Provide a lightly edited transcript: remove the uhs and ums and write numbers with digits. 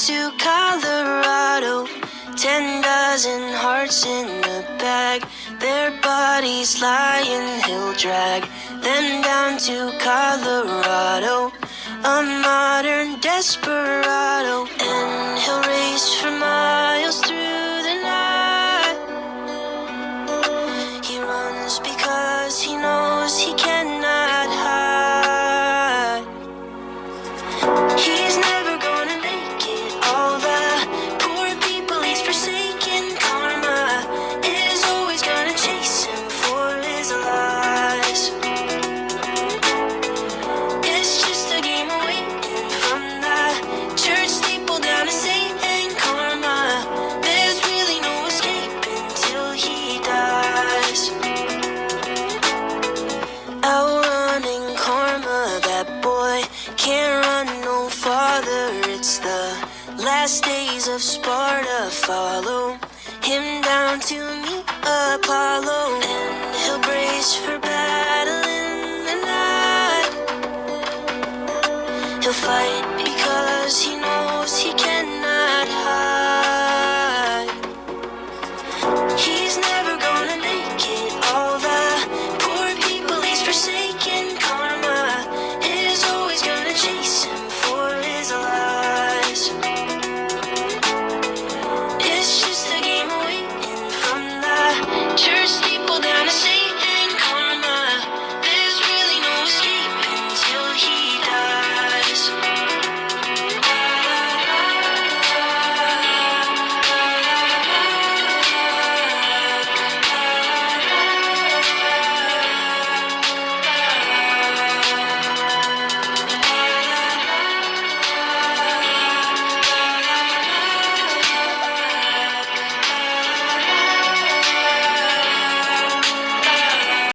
to Colorado. 10 dozen hearts in the bag, their bodies lying, he'll drag them down to Colorado. A modern desperado, and he'll race for miles through the night. He runs because he knows he cannot hide. He's never gonna make it. All the poor people he's forsaken. Karma is always gonna chase him for his lies. It's just a game of waiting from the church steeple down to Satan. Karma, there's really no escape until he dies. Outrunning karma, that boy can't run no farther. It's the last days of Sparta. Follow him down to meet Apollo, and he'll brace for